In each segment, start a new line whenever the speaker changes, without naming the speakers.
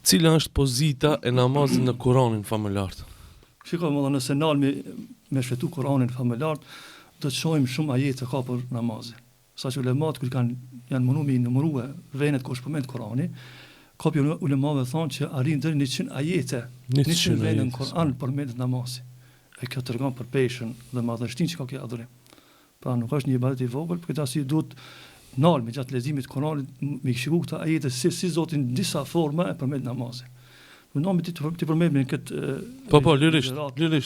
Cila është pozita e namazit në Kur'anin familjar?
Shiko, më dhe nëse nalë me shfetu Kur'anin familjar, do të shohim shumë ajete ka për namazin. Sa që ulemat kër janë mënu me numërue venet ku është përmend Kur'ani, ka për ulemave thonë që arrin deri 100 ajete, 100 vene në Kur'an përmendet namazi. E kjo tregon për peshën dhe madhështinë që ka kjo adhurim. Pra nuk është një ibadet i vogël, për këtë arsye duhet nal me gjatë leximit të Kur'anit me shikoj këta ajete si Zoti në disa forma e përmend namazin. Unë ti përmend në këtë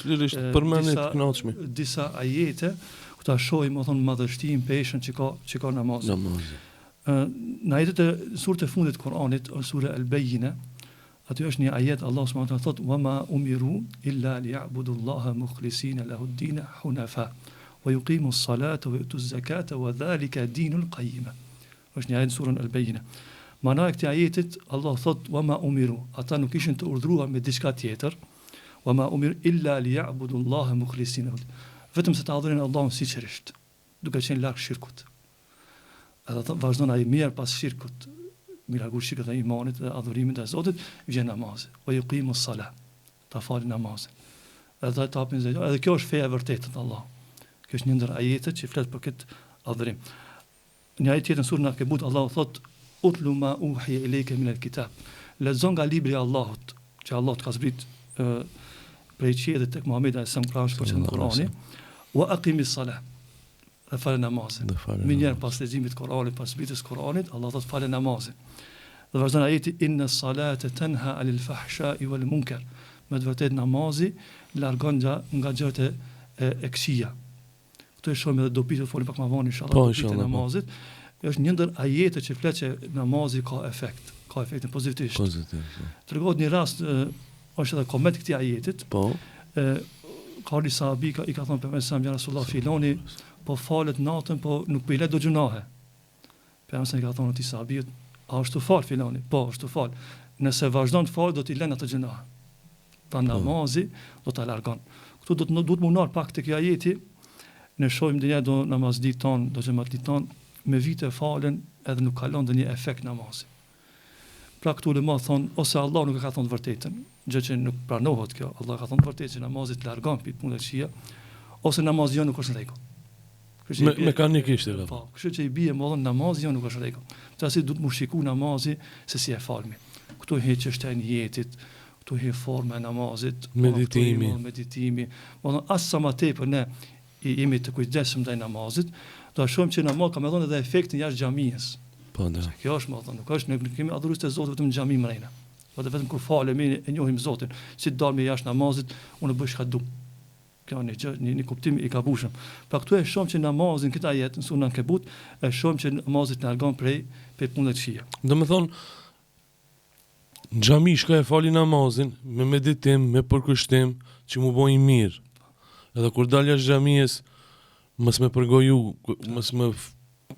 lirisht
përmendni të kënaqshmi.
Disa ajete ku ta shohim më thonë madhështinë, peshën që ka namazi. Në ajetet e surët e fundit të Kur'anit, sura Al-Bayyina, aty është një ajet Allah subhanahu wa taala thotë: "Wa ma umiru illa liya'budu Allaha mukhlisina lahu ad-din hunafa wa yuqimu as-salata wa yu'tu az-zakata wa dhalika dinul qayyim." Është një ajet në surën Al-Bayyina. Mana e këtij ajetit Allah thotë: "Wa ma umiru", ata nuk ishin të urdhëruar me diçka tjetër. "Wa ma umiru illa liya'budu Allaha mukhlisina", vetëm se ta adhurojnë Allahun sinqerisht, duke qenë larg shirkut. Edhe vazhdon ai mirë pas shirkut, mi largu shirkut e imanit dhe adhurimit të Zotit, vjen namazi. O yuqimu s-salat, ta falin namazin. Edhe ta hapin zekat. Edhe kjo është feja e vërtetë të Allah. Kjo është një ndër ajetet që flet për këtë adhurim. Një ajet tjetër në surën Al-Ankabut Allah thotë: "Utlu ma uhiya ilayka min al-kitab." Lexon nga libri i Allahut, që Allah të ka zbrit prej qiellit tek Muhamedi sallallahu alaihi wasallam në Kur'ani. Wa aqimis salat. Dhe falë namazin. Minjer pas leximit të Kur'anit, pas zbritjes Kur'anit, Allah thotë falë namazin. Dhe vazhdon ajeti: "Inna as-salata tanha 'anil fahsha'i wal munkar." Me të vërtetë namazi largon nga gjërat e këqija. Këtu e shohim edhe dobi të folim pak më vonë inshallah dobi të namazit. Është një ndër ajete që flet që namazi ka efektin pozitivisht. Tregohet një rast, është edhe koment këtij ajetit.
Po.
Ka disa sahabi i ka thonë pejgamberi sallallahu alaihi wasallam filoni po falet natën, po nuk po i le do gjunahe. Pejgamberi ka thonë ti sahabit, a është të fal filoni? Po, është të fal. Nëse vazhdon të fal do t'i lënë atë gjunahe. Pra namazi do ta largon. Ktu do të munor pak tek ajeti. Ne shohim dhe do namazdit ton, do xhamatlit ton me vite falen edhe nuk kalon ndonjë efekt namazi. Pra këtu ulema thon ose Allah nuk e ka thonë të vërtetën, gjë që nuk pranohet kjo. Allah ka thonë të vërtetë që namazi të largon pi punët e këqija, ose namazi jo nuk është në rregull.
Mekanikisht e
po, kështu që i bie më vonë namazi jo nuk është në rregull. Tasi duhet të shikoj namazi se si e falmi. Këtu hiç çështja e niyetit, këtu hi forma e namazit, meditimi. Domethënë as sa më tepër ne jemi të kujdesshëm ndaj namazit, do shohim që namazi ka më dhënë edhe efektin jashtë xhamisë.
Po,
kjo është më thonë, nuk është ne kemi adhurues të Zotit vetëm në xhami mrena. Po vetëm kur falemi e njohim Zotin, si dalmi jashtë namazit, unë bëj çka dua. Kjo një kuptim i gabueshëm. Pra këtu e shohim që namazin këtë ajet në surën Ankabut e shohim që namazi të largon prej punëve të këqija.
Domethënë në xhami shkoj e fali namazin me meditim, me përkushtim që mu bëj mirë. Edhe kur dal jashtë xhamisë, mos me përgoju, mos me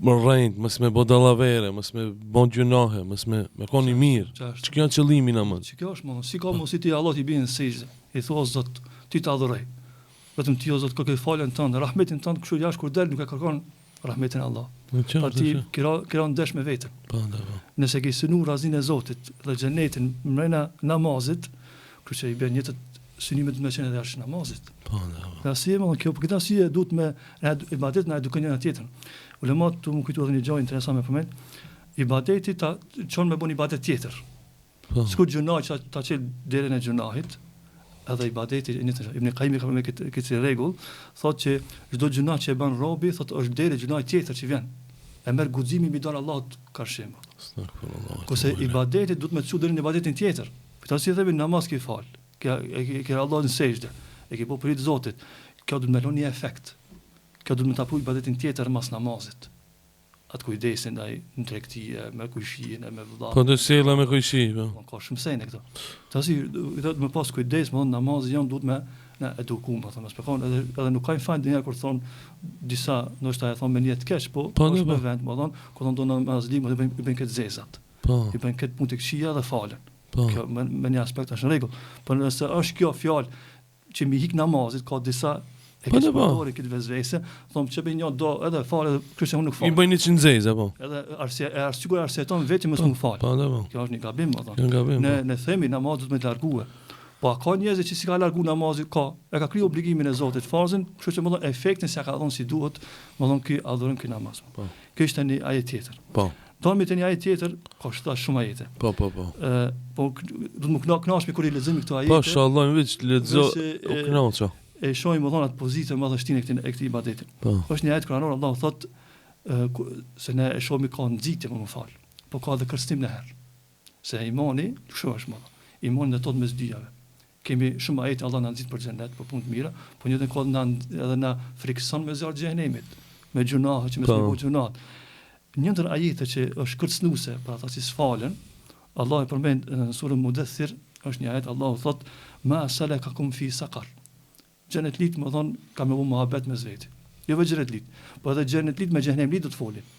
rrejt, mos me bë dallavere, mos me bën gjunahe, mos me koni mirë. Që kjo është qëllimi i namazit.
Që kjo është më, si ka mos i ti Allah i bën sejdë. I thua Zot, ti të adhuroj. Vetëm ti o Zot kërkoj falën tënde, rahmetin tënd, kështu jashtë kur del nuk e kërkon rahmetin e Allah. Pa ti kira ndesh me veten.
Po.
Nëse ke synu razinë e Zotit dhe xhenetin mrena namazit, kështu që i bën jetët synimet me qenë edhe jashtë namazit.
Po.
Pra si më kjo për këtë arsye duhet me ibadet na edukojnë njëra tjetrën. Ulemat të më kujtu edhe një gjë interesant me përmend. Ibadeti ta çon me bën ibadet tjetër.
Po.
Sikur gjunaj që ta çel derën e gjunahit, edhe ibadeti Ibn Qayyim ka me këtë rregull, thotë që çdo gjunah që e bën robi, thotë është derë gjunaj tjetër që vjen. E merr guximin mbi dorë Allahut ka shemb.
Astagfirullah.
Kurse ibadeti duhet me çu derën e ibadetin tjetër. Për si themi namaz ke fal. Ke Allah në sejdë. E ke po për Zotit. Kjo do të më lënë një efekt. Kjo do të më tapu ibadetin tjetër mas namazit. Atë kujdesin ndaj në tregtie, me kujshin, me vëllai.
Po të sjella me kujshi, po.
Ka shumë sene këto. Tasi do të më pas kujdes, më namazi janë duhet me na edukum, po thonë, spekon edhe nuk ka fjalë ndonjëherë kur thon disa, ndoshta e thon me një të keq, po është me vend, më thon, kur thon do namazlim, do bëjnë këtë zezat.
Po.
I bëjnë këtë punë të këqija dhe falen.
Po.
Kjo me një aspekt është në rregull. Por nëse është kjo fjalë që mi hik namazit, ka disa E kështë përdori këtë vezvese, thomë që bëj një do edhe falë, edhe kështë unë nuk
I
falë.
bëjnë 100 zezë, po.
Edhe sigur arsjeton vetë që mësë nuk falë.
Po, po.
Kjo është një gabim, më thonë.
Kjo gabim.
Ne themi namazit me të largue. Po a ka njerëz që si ka largu namazit, e ka kriju obligimin e Zotit farzën, kështu që më thonë efektin se ka dhënë si duhet, më thonë ky adhurim ky namaz.
Po.
Kjo është një ajet tjetër.
Po.
Domi të një ajet tjetër, ka shumë ajete.
Po.
Po do të më knaqemi kur I lexojmë këto ajete.
Po, inshallah, më veç lexo o knaqja.
E shohim më thonë atë pozitë madhështinë e këtij ibadeti.
Po.
Është një ajet kuranor, Allahu thotë se ne e shohim ka nxitje më fal. Po ka edhe kërstim në herë. Se imani, kështu është më. Imani ndëtot mes dyjave. Kemi shumë ajete Allah na nxit për xhenet, për punë të mira, po njëtën kohë edhe na frikson me zjarr xhenemit, me gjunahe që me bëj gjunat. Një ndër ajete që është kërcënuese për ata që s'falen, Allah e përmend në surën Mudaththir, është një ajet Allahu thotë ma salakakum fi saqar. Xhenetlit më thon ka me muhabet me zveti. Jo vetë xhenetlit, po edhe xhenetlit me xhenemlit do të folin.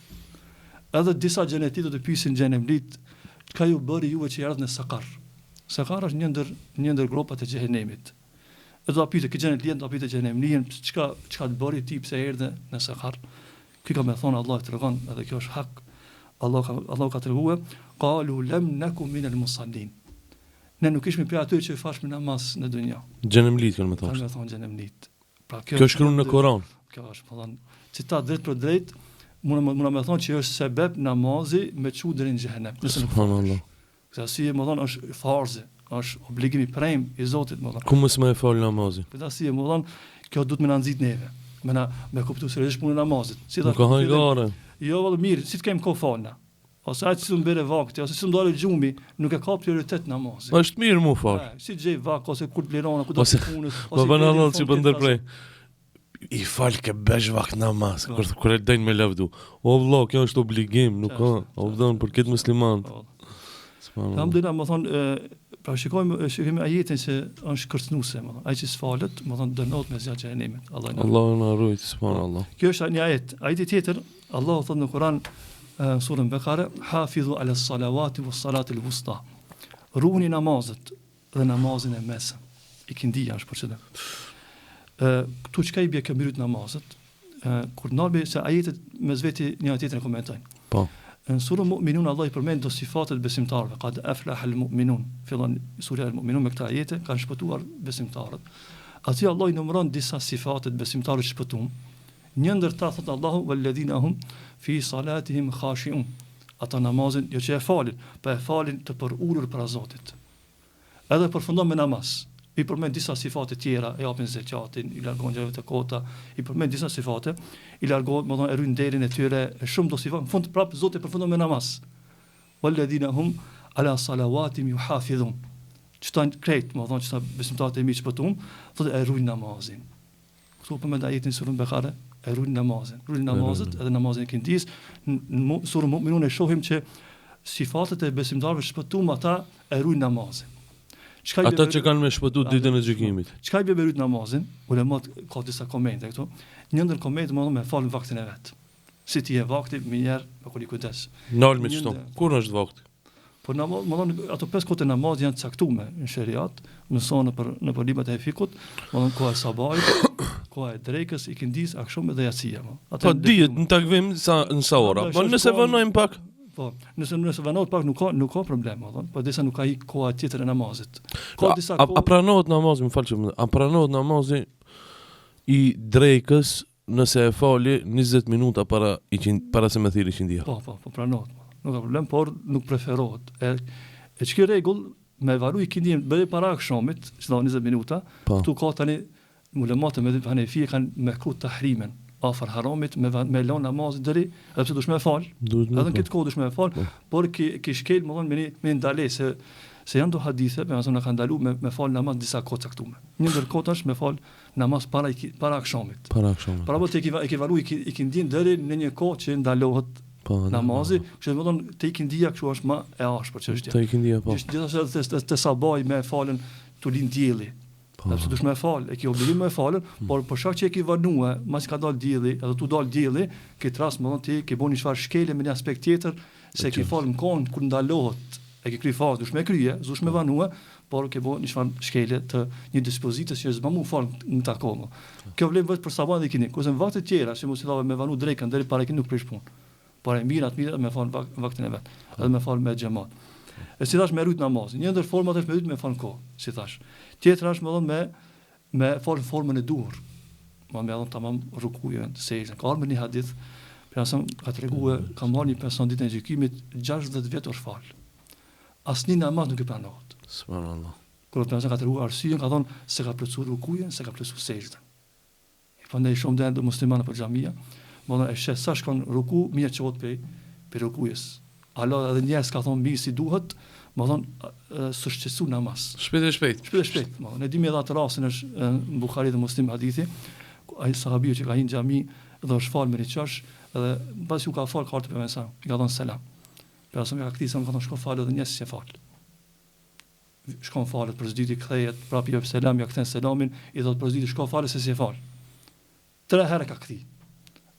Edhe disa xhenetlit do të pyesin xhenemlit, ka ju bëri juve që erdhën në saqar. Saqar është një ndër gropat e xhenemit. Edhe do pyet që xhenetlit do pyet xhenemlin, çka të bëri ti pse erdhe në saqar? Ky ka me thonë Allah e tregon, edhe kjo është hak. Allah ka treguar, qalu lam nakum min al-musallin. Ne nuk ishmi prej atyre që fashmi namaz në dunja.
Xhenemlit kanë më thonë.
Kanë thonë xhenemlit. Pra
kjo është shkruar në Koran.
Kjo është, po thonë, citat drejt për drejt, mund më thonë që është sebeb namazi me çu deri në xhenem.
Subhanallah.
Kësa si më thonë është farze, është obligimi prem I Zotit më thonë.
Ku mos më e fal namazin?
Këta si më thonë, kjo duhet më na nxit neve. Me kuptu seriozisht punën e namazit. Si
nuk ka hajgare.
Jo, vëllë mirë, si të kemë kohë falna. Ose aq si të mbere vakti, ose si të ndale gjumi, nuk e ka prioritet namazit.
Është mirë mu fal.
Si gjej vak, ose kur të lirona, ku do të punës,
ose bën Allah që po ndërprej. I fal ke besh vakt namaz, kur e dajnë me lavdu. O vëlla, kjo është obligim, nuk ka, o vdon për këtë musliman.
Alhamdulillah, më thonë, pra shikojmë ajetin se është kërcënuese, më thonë. Ai që s'falet, më thonë dënohet me zjarr xhenemit.
Allahu na ruaj, subhanallah.
Kjo është një ajet. Ajeti tjetër, Allahu thotë në Kur'an, surën Bekare, hafidhu ala salawati was salati al-wusta. Ruani namazet dhe namazin e mesëm. Ikindia është për çdo. Këtu çka I bie kjo mbyt namazet, kur ndalbe se ajetet mes veti një tjetrin e komentojnë.
Po.
Në surën Mu'minun Allah I përmend do sifatet besimtarëve. Qad aflaha al-mu'minun. Fillon sura al-mu'minun me këtë ajete kanë shpëtuar besimtarët. Aty Allah I numëron disa sifate të besimtarëve që shpëtuam. Një ndër ta thot Allahu walladhina hum fi salatihim khashi'un. Ata namazin jo që e falin, po e falin të përulur para Zotit. Edhe përfundon me namaz. I përmend disa sifate tjera, e japin zakatin, I largon gjërat e kota, I përmend disa sifate, I largon, më thonë, e ruajnë derin e tyre, shumë do sifate. Në fund prapë Zoti përfundon me namaz. Walladhina hum ala salawatihim yuhafidhun. Çtan krejt, më thonë, çta besimtarët e mi çpëtum, thotë e ruajnë namazin. Ktu përmend ajetin surën Bekare, e ruajnë namazin. Ruajnë namazet edhe namazin e kindis. Në surën Mu'minun e shohim që sifatet e besimtarëve shpëtum ata e ruajnë namazin.
Ata që kanë me shpëtu ditën e gjykimit.
Çka I bie me namazin? Ulemat ka disa komente këtu. Një ndër komente më thonë me fal vaktin e vet. Si ti e vakti më njëherë me kuli kujdes.
Nal me çto. Kur është vakti?
Po namaz, më thonë ato 5 kohë të namazit janë caktuar në sheriat, mëson në librat e fikut, më thonë koha e sabahit, koha e drekës, ikindis, akşam dhe yatsia.
Po dihet në takvim në sa ora. Po nëse vënojmë pak.
Po, nëse vënohet pak nuk ka problem, thonë, po disa nuk ka I koha tjetër e namazit. Ka disa kohë.
A pranohet namazi, më fal që a pranohet namazi I drekës nëse e fali 20 minuta para se me thirrë ikindia.
Po pranohet. Nuk ka problem, por nuk preferohet. E çka rregull me varu ikindin bëri para akşamit, çdo 20 minuta, tu ka tani ulemat me Hanefi kanë mekruh tahrimen. Afër haramit me lën namazin deri, edhe pse dush më fal. Edhe në këtë kohë dush më fal, por ki shkel më thonë me ndalë se janë do hadithe, me asona kanë ndaluar me fal namaz disa kohë caktuar. Një ndër kohë është me fal namaz para akşamit.
Para akşamit.
Para botë ekivalu ikindin deri në një kohë që ndalohet namazi, kështu më thonë te ikindia kështu është më e ashpër çështja.
Te ikindia po.
Gjithashtu te sabaj me falën tulin dielli. Sepse dush me fal, e ki obligim me falën, por për shkak që e ki vanue, mas ka dal dielli, edhe tu dal dielli, këtë rast më thonë ti ke bëni çfarë shkele me një aspekt tjetër, se ki fal në kohën kur ndalohet e ke kry farz, dush me kryje, dush me vanue, por ke bo një çfarë shkelje të një dispozitës që s'ma mu fal në ta kohë. Kjo vlen vetë për sabah dhe kini. Kurse në vakte tjera, që mos i thave me vanu drekën deri para kini nuk prish punë. Por e mirë me fal vaktin e vet, edhe me fal me xhamat. E si thash me rujt namazin. Një ndër format është me rujt me fal kohë, si thash. Tjetra është me fal formën e duhur. Me dhon tamam rukujën, sejdën. Ka ardhur një hadith, person ka treguar, ka marrë një person ditën e gjykimit 60 vjet është fal. Asnjë namaz nuk i pranohet.
Subhanallah.
Kur person ka treguar arsyen, ka thonë se ka plotsuar rukujën, se ka plotsuar sejdën. Prandaj shumë dhe muslimanë për xhamia, më e shes sa shkon ruku, mirë çohet pe rukujës. Allah edhe njerëz ka thonë mirë si duhet, më thonë së shqetësu namaz.
Shpejt.
Ne dimi edhe atë rastin është në Buhari dhe Muslim hadithi, ai sahabiu që ka hyrë në xhami dhe është fal me riçash, edhe pasi u ka fal ka ardhur pejgamberi, i ka thonë selam. Pejgamberi ka kthisur, ka thonë shko fal edhe njerëz që fal. Shkon falet për zdyti, kthehet, prapë jep selam, ja kthen selamin, i thot për zdyti shko falet se si e fal. 3 herë ka kthi.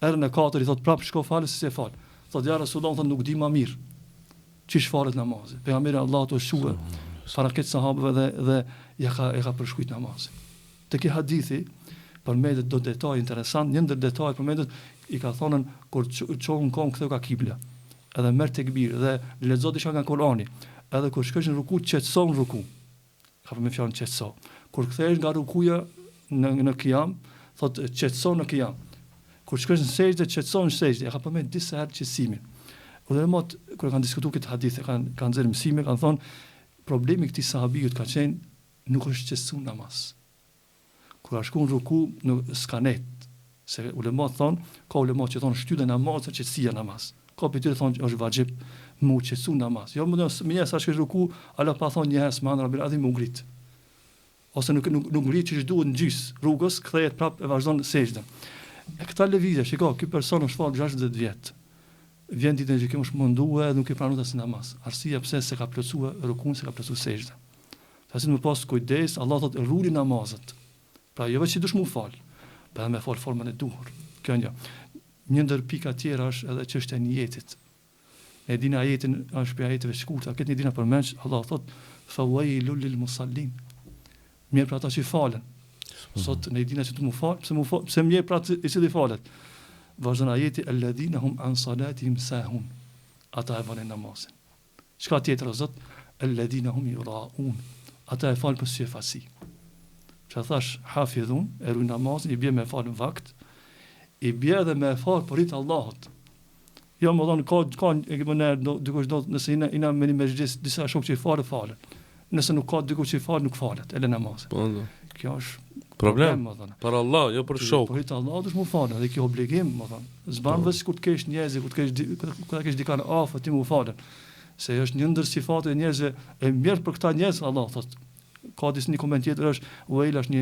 Herën e 4 i thot prapë shko falet se si e fal. Thot ja Rasulullah, thot nuk di më mirë. Çish falet namazi. Pejgamberi Allahu të shuhe para këtë sahabëve dhe ja ka përshkruajt namazin. Te ky hadithi përmendet do detaj interesant, një ndër detajet përmendet i ka thonën kur çohun kon ktheu ka kibla. Edhe merr tekbir dhe lexo diçka nga Kurani. Edhe kur shkosh në ruku, qetëson ruku. Ka përme fjalën qetëso. Kur kthehesh nga rukuja në qiyam, thot qetëson në qiyam. Kur shkosh në sejdë, qetëson në sejdë. Ka përme disa herë qetësimin. Ulemat kur kanë diskutuar këtë hadith, kanë nxjerrë mësime, kanë thonë problemi i këtij sahabiut ka qenë nuk është qetësu namaz. Kur ka shkuar në ruku, në skanet, se ulemat thonë, ka ulemat që thonë shtyllë namaz, qetësia namaz. Ka për tyre thonë që është vajib mu qetësu namaz. Jo më njësë sa shkesh ruku, ala pa thonë njëherë s'manë rabir adhi mu ngrit. Ose nuk ngrit që duhet në gjysë rrugës, kthehet prapë e vazhdon sejdën. E këta lëvizje, shiko, ky person është fal 60 vjet. Vjen ditën e gjykimit është munduar dhe nuk i pranon as namaz. Arsia pse se ka plotsuar rukun, se ka plotsuar sejdën. Tash më pas kujdes, Allah thotë rruli namazet. Pra jo vetëm dush mu fal, por me fal formën e duhur. Kjo një. Një ndër pika tjera është edhe çështja e niyetit. Ne dina ajetin është për ajeteve shkurta, këtë një dina përmenç, Allah thot, fawailul lil musallin. Mirë për ata që falen. Sot ne dina që të mu fal, pse mirë për ata që falet. Vazhdon ajeti alladhina hum an salatihim sahun. Ata e falin namazin. Çka tjetër o Zot? Alladhina hum yuraun. Ata e falin për syfasi. Çfarë thash? Hafidhun, e ruaj namazin, i bie me fal në vakt, i bie edhe me fal për rit Allahut. Jo më thonë, ka e këmë nërë, dikush do, nëse ina me një mezhgjis, disa shok që i falen. Nëse nuk ka dikush që i falet, nuk falet, e le namazin. Kjo është problem, më thonë.
Për Allah, jo për shok.
Për hitë Allah, dush mu falet, dhe kjo obligim, më thonë. Zbanë vësë kur të kesh njezi, kur të kesh dikan afë, ti mu falet. Se është një ndër sifatet e njerëzve, e mirë për këta njerëz, Allah, thot. Ka disë një koment tjetër është, Uejla është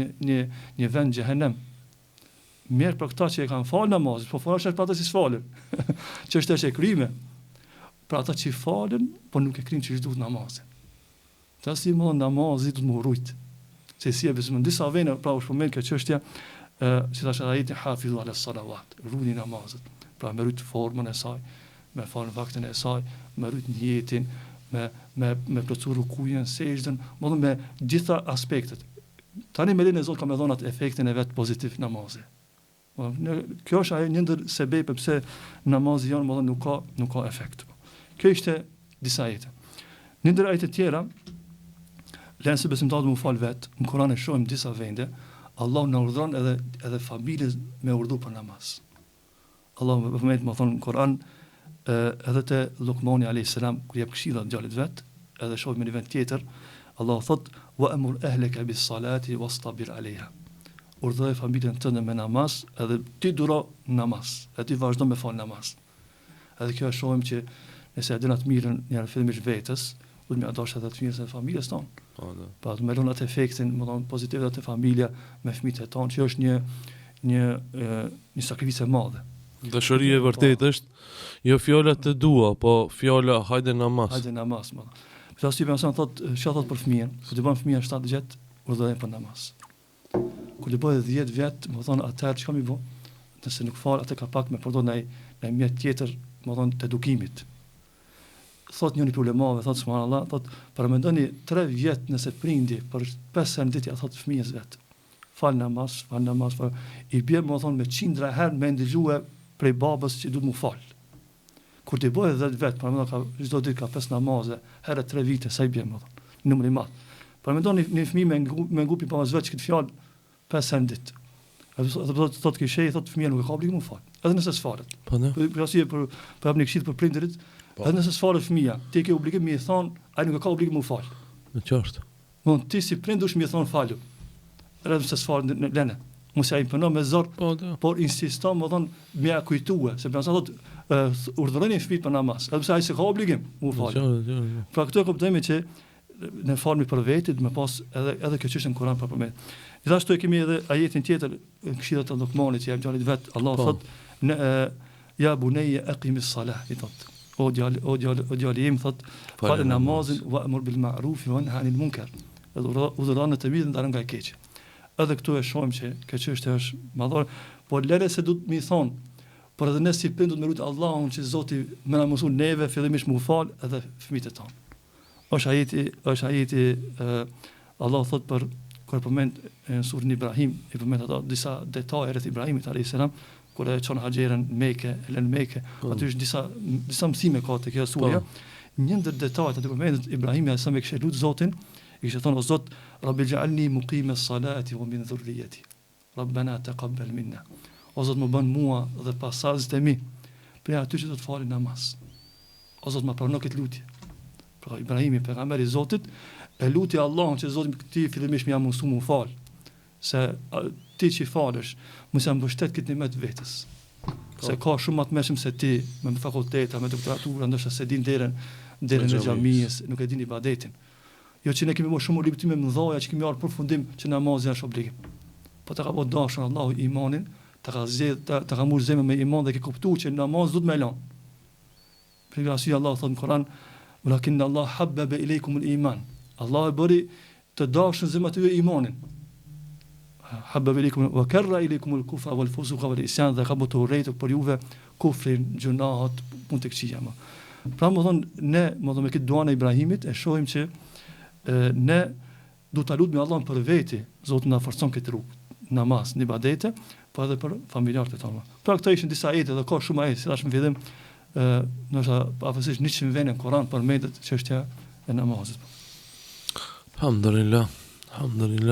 një vend xhehenem. Mirë për këta që e kanë falë namazit, po falë është për ata që s'falën, që është e kryme, për ata që falen, po nuk e krymë që është duhet namazin. Ta si më namazit du të më rujtë, se si e besëm, në disa vene, pra është përmen kjo qështja, që ta shë ajeti hafidhu ala salavat, rujni namazit, pra me rujtë formën e saj, me falën vaktin e saj, me rujtë njetin, me plotësu rukujen, sejdën, më dhe me gjitha aspektet. Tani me linë e Zotë ka me dhonat efektin e vetë pozitiv namazit. Kjo është ajo një ndër sebepe pse namazi janë më dhe nuk ka efekt. Kjo ishte disa ajete. Një ndër ajete tjera, lenë se besimtarët më falë vetë, në Kur'an e shohim disa vende, Allah në urdhron edhe familjes me urdhë për namaz. Allah më përmejtë më thonë në Kur'an, edhe te Lukmani a.s. kër jep këshilla djalit vetë, edhe shohim në një vend tjetër, Allah thotë, wa amur ahlaka bis salati wastabir alejha. Urdhëre familjen tënde me namaz, edhe ti duro namaz, edhe ti vazhdo me fal namaz. Edhe kjo e shohim që nëse e dëna të mirën njërë fillimisht vetës, du të me adash edhe të mirës e familjes tonë. Pa të melon atë efektin, më thonë pozitiv atë familja me fëmijët e tonë, që është një sakrificë e madhe.
Dashuria e vërtetë është jo fjala të dua, po fjala hajde namaz.
Hajde namaz, më thonë. Për ashtu person thotë, çfarë thotë për fëmijën? Kur të bën fëmia 7 vjet, urdhëron për namaz. Kur të bëhet 10 vjet, më thonë atëherë çka më bë? Nëse nuk fal, atë ka pak me përdor ndaj mjet tjetër, më thonë të edukimit. thot njëri problemave, thot subhanallahu, thot paramendoni 3 vjet nëse prindi për 5 herë në ditë ja thot fëmijës vet. Fal namaz, i bie më thon me 100 herë me ndëgjue prej babës që duhet mu fal. Kur ti bëhet 10 vet, paramendon ka çdo ditë ka 5 namaze, herë 3 vite sa i bie më thon. Numri i madh. Paramendoni një fëmijë me ngupi pa vet që këtë fjalë 5 herë në ditë. Atë thot kishë, thot fëmia nuk e ka obligim mu fal. Edhe nëse s'falet.
Po ne.
Për arsye për hapni këshill për prindërit, edhe nëse s'falet fëmia, ti ke obligim mi thon, ai nuk e ka obligim mu fal.
Në qartë.
Von ti si prind dush mi thon falu. Edhe nëse s'falet në lene. Mos ai punon me zor, por insiston më thon më ia kujtue, se për thot urdhëroni fëmijët për namaz. Edhe pse ai s'ka obligim mu fal. Pra këtu e kuptojmë që në formë për vetë më pas edhe kjo çështje në Kur'an për me. Gjithashtu e kemi edhe ajetin tjetër në këshillat e Lukmanit që jam djalit vet, Allah thot ya bunayya aqimis salah, i thot o djali im thot fal namazin wa'mur bil ma'ruf wa nahy anil munkar. Udhëron të mirë ndarën nga e keqja. Edhe këtu e shohim që kjo çështje është madhore, por lere se duhet mi thon, por edhe ne si prind duhet me lut Allahun që Zoti më na mëson neve fillimisht mu fal edhe fëmijët e tonë. Është ajeti Allah thot për kur përmend në surën Ibrahim, i përmend ato disa detaje rreth Ibrahimit alayhis salam, kur e çon Haxherën në Mekë, në Mekë, aty është disa mësime ka te kjo surë. Një ndër detajet aty përmendet Ibrahimi sa me kishte lut Zotin, i kishte thonë o Zot, Rabbi ij'alni muqime s-salati wa min dhurriyyati. Rabbana taqabbal minna. O Zot më bën mua dhe pasazët e mi, për aty që do të falin namaz. O Zot më pranon këtë lutje. Pra Ibrahimi pejgamberi i Zotit e luti Allahun që Zoti ti fillimisht më mësu mu fal. Se ti që falesh, mos jam mbështet këtë nimet vetës. Se ka shumë më të mëshëm se ti me fakulteta, me doktoratura, ndoshta se din derën e xhamisë, nuk e din ibadetin. Jo që ne kemi më shumë obligime më mëdha që kemi marrë përfundim që namazi është obligim. Po ta ka bë dashur Allahu imanin, ta ka marrë zemën me iman dhe ke kuptuar që namaz duhet më lën. Për arsye Allah thot në Kur'an walakin Allah habbaba ilaykum al-iman. Allah e bëri të dashur zemrat e imanin. Habbaba ilaykum wa karra ilaykum al-kufra wal-fusuqa wal-isyan, dhe ka bërë të urrejtë për juve kufrin, gjunahat, punë të këqija. Pra më thon ne, me këtë dua e Ibrahimit e shohim që ne duhet ta lutemi Allahun për veti, Zoti na forcon këtë rrugë, namaz, në ibadete, po edhe për familjarët e tonë. Pra këto ishin disa ajete dhe ka shumë ajete, si thash në fillim, ndoshta afërsisht 100 vende në Kur'an përmendet çështja e namazit.
Alhamdulillah,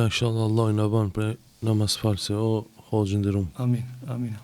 inshallah Allah i na bën për namaz false o hoxhë nderuam.
Amin.